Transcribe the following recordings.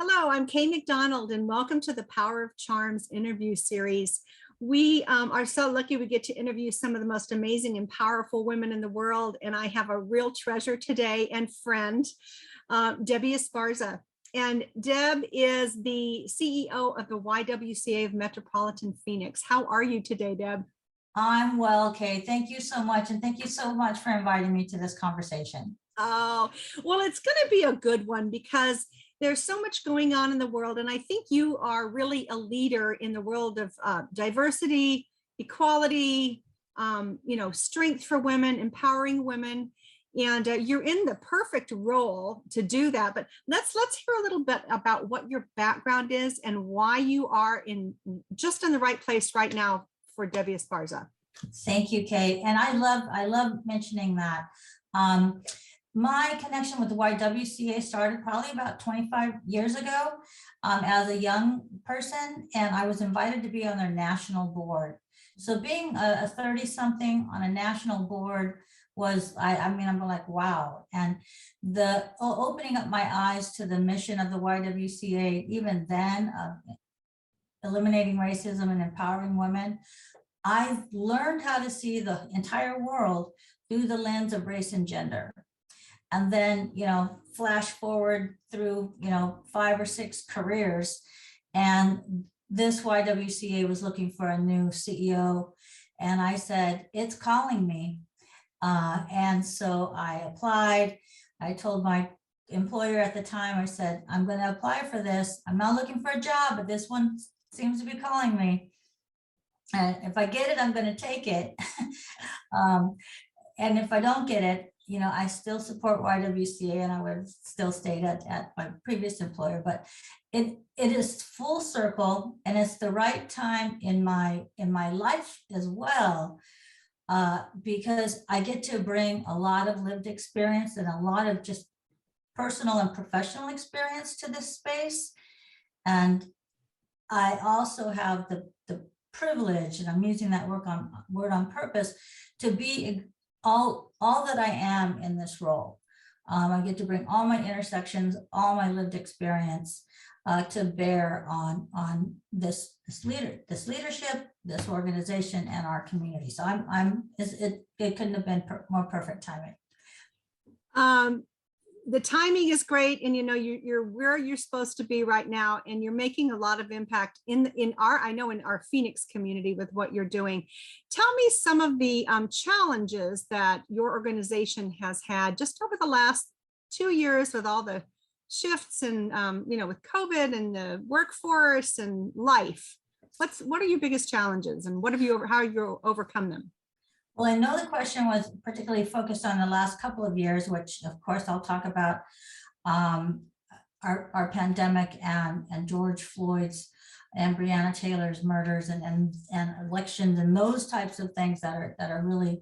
Hello, I'm Kay McDonald, and welcome to the Power of Charms interview series. We are so lucky we get to interview some of the most amazing and powerful women in the world, and I have a real treasure today and friend, Debbie Esparza. And Deb is the CEO of the YWCA of Metropolitan Phoenix. How are you today, Deb? I'm well, Kay. Thank you so much. And thank you so much for inviting me to this conversation. Oh, well, it's going to be a good one because there's so much going on in the world. And I think you are really a leader in the world of diversity, equality, strength for women, empowering women. And you're in the perfect role to do that. But let's hear a little bit about what your background is and why you are just in the right place right now for Debbie Esparza. Thank you, Kay. And I love mentioning that. My connection with the YWCA started probably about 25 years ago as a young person, and I was invited to be on their national board. So being a 30-something on a national board was, I'm like, wow. And the opening up my eyes to the mission of the YWCA, even then, eliminating racism and empowering women, I learned how to see the entire world through the lens of race and gender. And then, flash forward through, 5 or 6 careers. And this YWCA was looking for a new CEO. And I said, it's calling me. And so I applied. I told my employer at the time, I said, I'm going to apply for this. I'm not looking for a job, but this one seems to be calling me. And if I get it, I'm going to take it. And if I don't get it, I still support YWCA and I would still stay at my previous employer, but it is full circle and it's the right time in my life as well, because I get to bring a lot of lived experience and a lot of just personal and professional experience to this space. And I also have the privilege, and I'm using that word on purpose, to be all that I am in this role. I get to bring all my intersections, all my lived experience to bear on this leadership, this organization, and our community. So it couldn't have been more perfect timing. The timing is great, and you're where you're supposed to be right now, and you're making a lot of impact in our Phoenix community with what you're doing. Tell me some of the challenges that your organization has had just over the last 2 years with all the shifts and with COVID and the workforce and life. What are your biggest challenges, and how you overcome them? Well, I know the question was particularly focused on the last couple of years, which of course I'll talk about our pandemic and George Floyd's and Breonna Taylor's murders and elections and those types of things that are really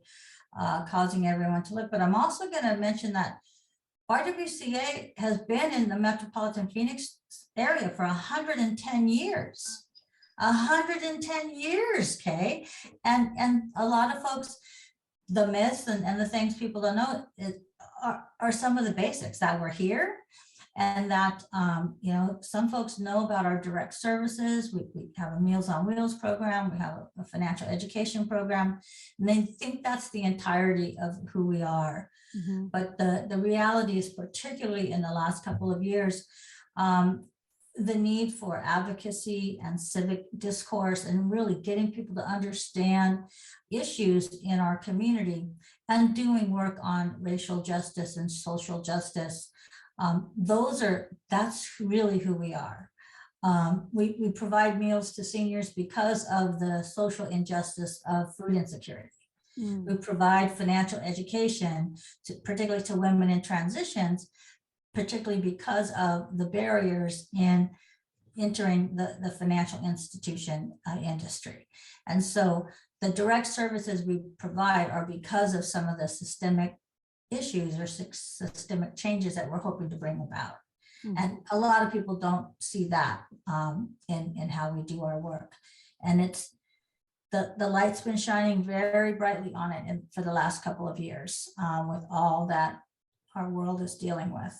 causing everyone to look. But I'm also going to mention that YWCA has been in the Metropolitan Phoenix area for 110 years. 110 years, Kay. And a lot of folks, the myths and the things people don't know are some of the basics that we're here. And that, some folks know about our direct services. We have a Meals on Wheels program. We have a financial education program. And they think that's the entirety of who we are. Mm-hmm. But the reality is, particularly in the last couple of years, the need for advocacy and civic discourse and really getting people to understand issues in our community and doing work on racial justice and social justice. That's really who we are. We provide meals to seniors because of the social injustice of food insecurity. Mm. We provide financial education, particularly to women in transitions, particularly because of the barriers in entering the financial institution industry. And so the direct services we provide are because of some of the systemic issues or systemic changes that we're hoping to bring about. Mm-hmm. And a lot of people don't see that in how we do our work. And it's the light's been shining very brightly on it for the last couple of years with all that our world is dealing with.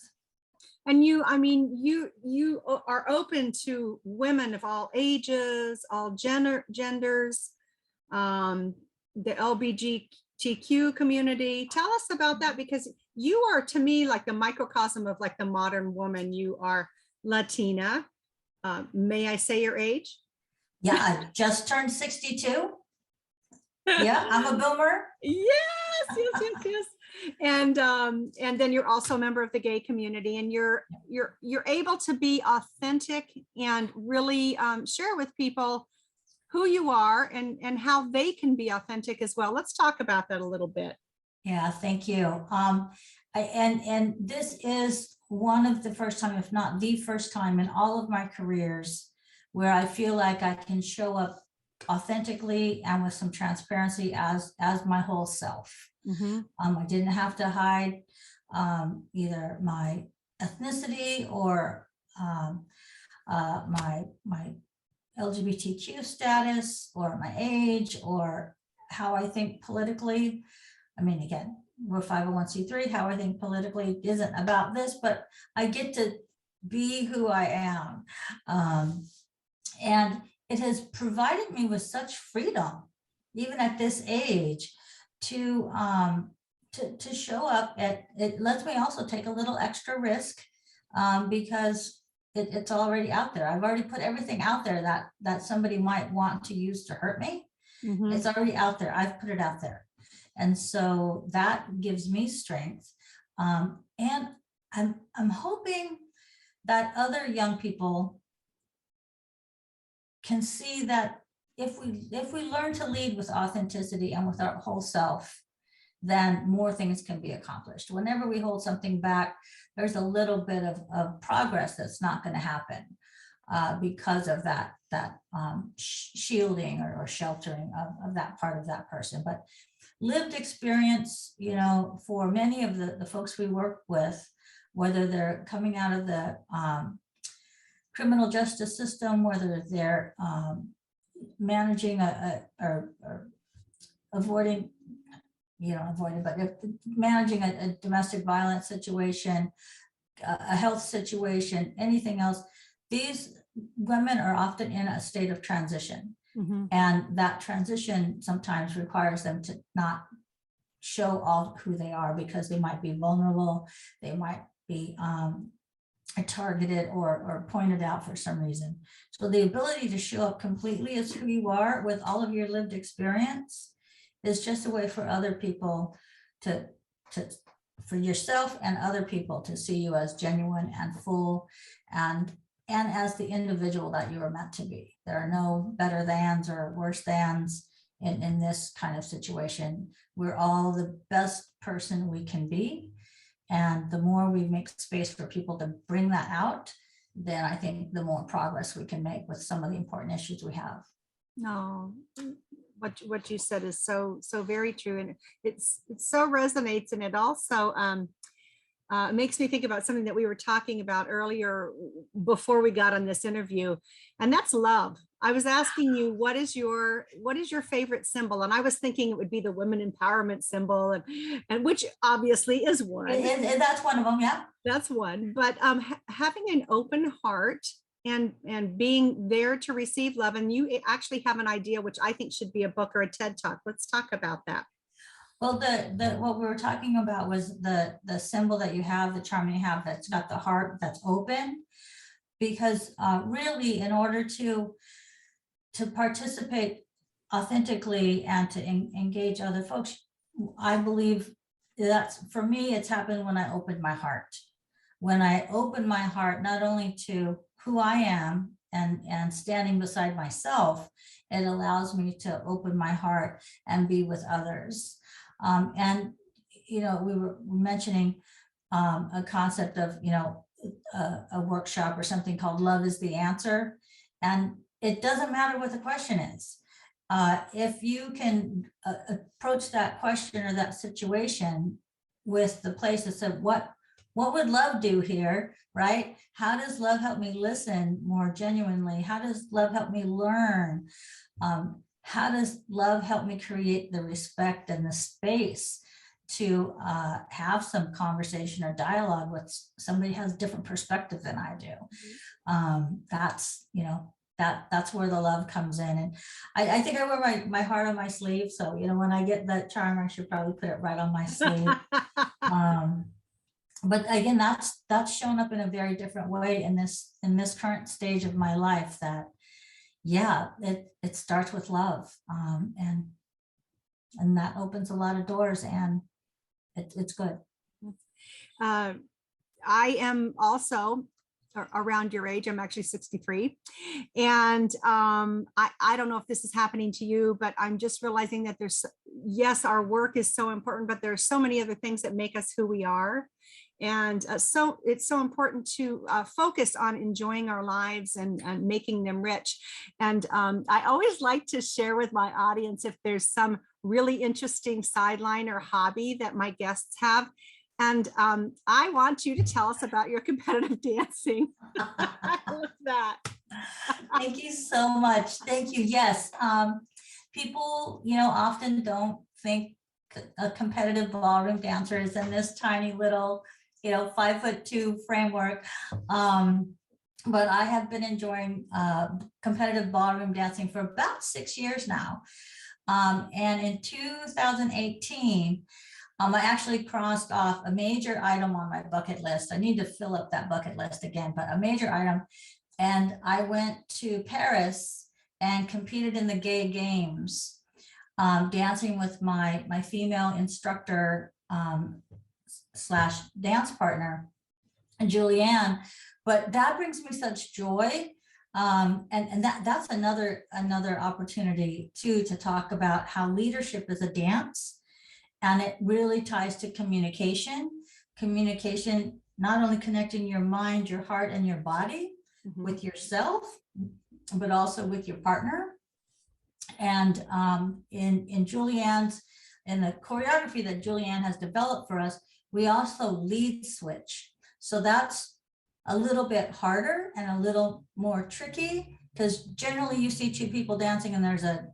And you, I mean, you are open to women of all ages, all genders, the LGBTQ community. Tell us about that, because you are, to me, like the microcosm of like the modern woman. You are Latina. May I say your age? Yeah, I just turned 62. Yeah, I'm a boomer. Yes. And then you're also a member of the gay community, and you're able to be authentic and really share with people who you are and how they can be authentic as well. Let's talk about that a little bit. Yeah, thank you. And this is one of the first time, if not the first time in all of my careers, where I feel like I can show up authentically and with some transparency as my whole self. Mm-hmm. I didn't have to hide either my ethnicity or my LGBTQ status or my age or how I think politically. I mean, again, we're 501c3, how I think politically isn't about this, but I get to be who I am. And it has provided me with such freedom, even at this age, to show up it lets me also take a little extra risk because it's already out there. I've already put everything out there that somebody might want to use to hurt me. Mm-hmm. It's already out there. I've put it out there. And so that gives me strength. And I'm hoping that other young people can see that if we learn to lead with authenticity and with our whole self, then more things can be accomplished. Whenever we hold something back, there's a little bit of progress that's not going to happen because of that shielding or sheltering of that part of that person. But lived experience, for many of the folks we work with, whether they're coming out of the criminal justice system, whether they're managing or avoiding, but if managing a domestic violence situation, a health situation, anything else, these women are often in a state of transition. Mm-hmm. And that transition sometimes requires them to not show all who they are because they might be vulnerable, they might be targeted or pointed out for some reason. So the ability to show up completely as who you are with all of your lived experience is just a way for other people for yourself and other people to see you as genuine and full and as the individual that you are meant to be. There are no better thans or worse thans in this kind of situation. We're all the best person we can be. And the more we make space for people to bring that out, then I think the more progress we can make with some of the important issues we have. No, what you said is so very true, and it so resonates, and it also makes me think about something that we were talking about earlier before we got on this interview, and that's love. I was asking you, what is your favorite symbol? And I was thinking it would be the women empowerment symbol, and which obviously is one. And that's one of them, yeah. That's one. But having an open heart and being there to receive love, and you actually have an idea, which I think should be a book or a TED Talk. Let's talk about that. Well, what we were talking about was the symbol that you have, the charm you have that's got the heart that's open, because really, in order to participate authentically and to engage other folks, I believe that's, for me, it's happened when I opened my heart. When I opened my heart, not only to who I am and standing beside myself, it allows me to open my heart and be with others. And, we were mentioning a concept of, a workshop or something called Love is the Answer. And it doesn't matter what the question is. If you can approach that question or that situation with the place that said, what would love do here, right? How does love help me listen more genuinely? How does love help me learn? How does love help me create the respect and the space to have some conversation or dialogue with somebody who has a different perspective than I do. That's, you know, that's where the love comes in. And I think I wear my heart on my sleeve. So, you know, when I get that charm, I should probably put it right on my sleeve. But again, that's shown up in a very different way in this current stage of my life, that yeah, it starts with love. And that opens a lot of doors, and it's good. I am also around your age. I'm actually 63. And I don't know if this is happening to you, but I'm just realizing that yes, our work is so important, but there's so many other things that make us who we are. And so it's so important to focus on enjoying our lives and making them rich. And I always like to share with my audience if there's some really interesting sideline or hobby that my guests have. And I want you to tell us about your competitive dancing. I love that. Thank you so much. Thank you. Yes. People, you know, often don't think a competitive ballroom dancer is in this tiny little, you know, 5'2" framework. But I have been enjoying competitive ballroom dancing for about 6 years now. And in 2018, I actually crossed off a major item on my bucket list. I need to fill up that bucket list again, but a major item. And I went to Paris and competed in the Gay Games, dancing with my female instructor slash dance partner, Julianne. But that brings me such joy. And that's another opportunity too, to talk about how leadership is a dance. And it really ties to communication, not only connecting your mind, your heart, and your body with yourself, but also with your partner. And in Julianne's, in the choreography that Julianne has developed for us, we also lead switch. So that's a little bit harder and a little more tricky, because generally you see two people dancing and there's a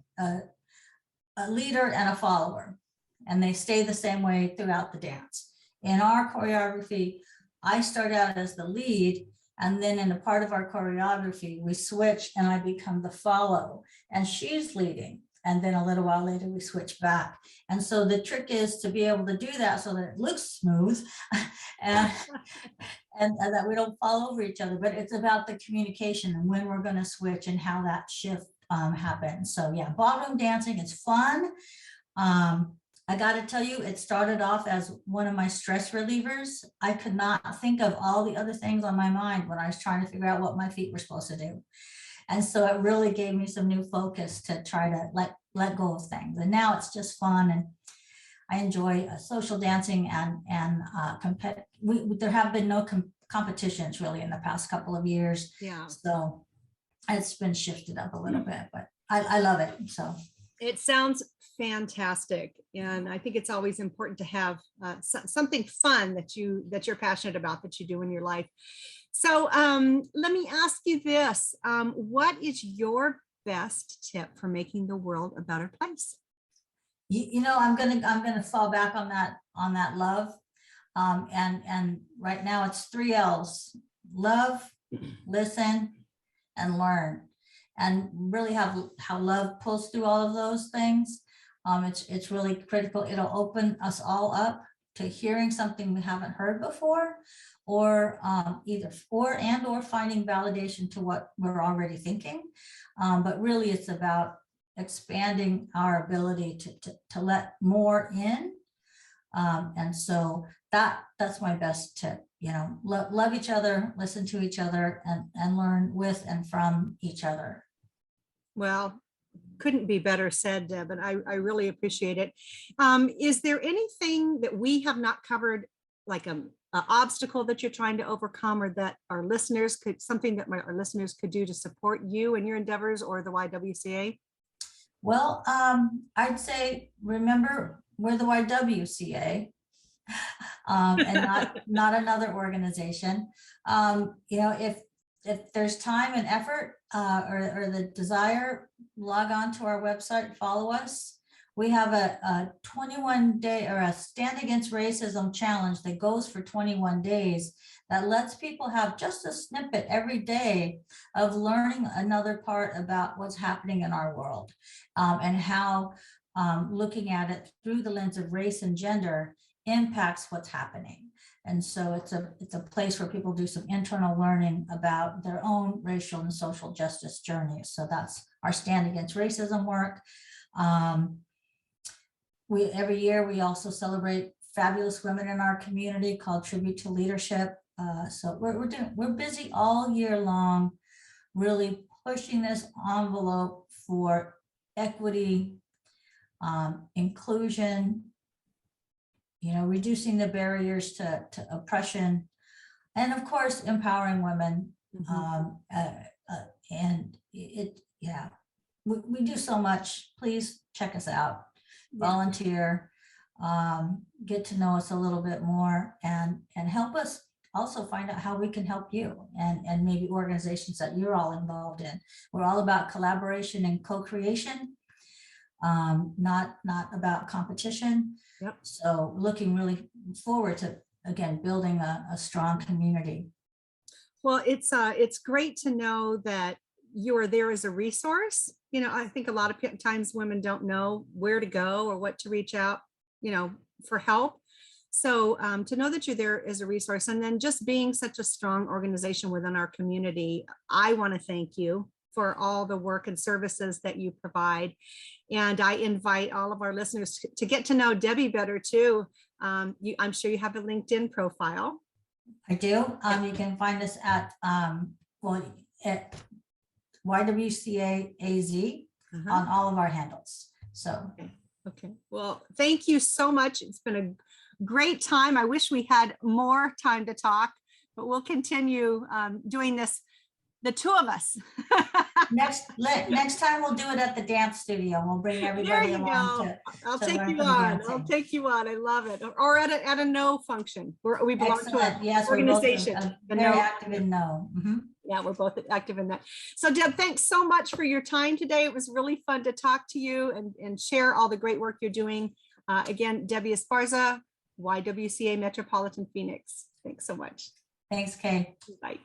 leader and a follower, and they stay the same way throughout the dance. In our choreography, I start out as the lead, and then in a part of our choreography, we switch and I become the follow, and she's leading. And then a little while later, we switch back. And so the trick is to be able to do that so that it looks smooth and that we don't fall over each other. But it's about the communication and when we're going to switch and how that shift happens. So yeah, ballroom dancing is fun. I got to tell you, it started off as one of my stress relievers. I could not think of all the other things on my mind when I was trying to figure out what my feet were supposed to do. And so it really gave me some new focus to try to let go of things. And now it's just fun. And I enjoy social dancing and there have been no competitions really in the past couple of years. Yeah. So it's been shifted up a little bit, but I love it. So it sounds fantastic. And I think it's always important to have something fun that you're passionate about, that you do in your life. So let me ask you this. What is your best tip for making the world a better place? You know, I'm gonna fall back on that love. And right now it's 3 L's: love, listen, and learn. And really how love pulls through all of those things. It's really critical. It'll open us all up to hearing something we haven't heard before, or or finding validation to what we're already thinking. But really it's about expanding our ability to let more in. And so that's my best tip. You know, love each other, listen to each other, and learn with and from each other. Well, couldn't be better said, Deb, and I really appreciate it. Is there anything that we have not covered, like an obstacle that you're trying to overcome, or that our listeners could do to support you and your endeavors, or the YWCA? Well, I'd say, remember, we're the YWCA, and not another organization. You know, if there's time and effort or the desire, log on to our website, follow us. We have a 21-day or a Stand Against Racism challenge that goes for 21 days that lets people have just a snippet every day of learning another part about what's happening in our world, and how looking at it through the lens of race and gender impacts what's happening. And so it's a place where people do some internal learning about their own racial and social justice journeys. So that's our Stand Against Racism work. Every year we also celebrate fabulous women in our community called Tribute to Leadership. So we're busy all year long, really pushing this envelope for equity, inclusion, reducing the barriers to oppression, and of course, empowering women. And we do so much. Please check us out, volunteer, get to know us a little bit more, and help us also find out how we can help you and maybe organizations that you're all involved in. We're all about collaboration and co-creation, not about competition. Yep. So looking really forward to, again, building a strong community. Well, it's great to know that you are there as a resource. I think a lot of times women don't know where to go or what to reach out, for help. So to know that you're there as a resource, and then just being such a strong organization within our community, I want to thank you for all the work and services that you provide. And I invite all of our listeners to get to know Debbie better too. I'm sure you have a LinkedIn profile. I do. You can find us at YWCA AZ on all of our handles. So. Okay. Well, thank you so much. It's been a great time. I wish we had more time to talk, but we'll continue doing this, the two of us. Next time we'll do it at the dance studio. We'll bring everybody along I'll take you on. I'll take you on. I love it. Or at a no function. We belong to an organization. We're both very active in no. Yeah, we're both active in that. So Deb, thanks so much for your time today. It was really fun to talk to you and share all the great work you're doing. Again, Debbie Esparza, YWCA Metropolitan Phoenix. Thanks so much. Thanks, Kay. Bye.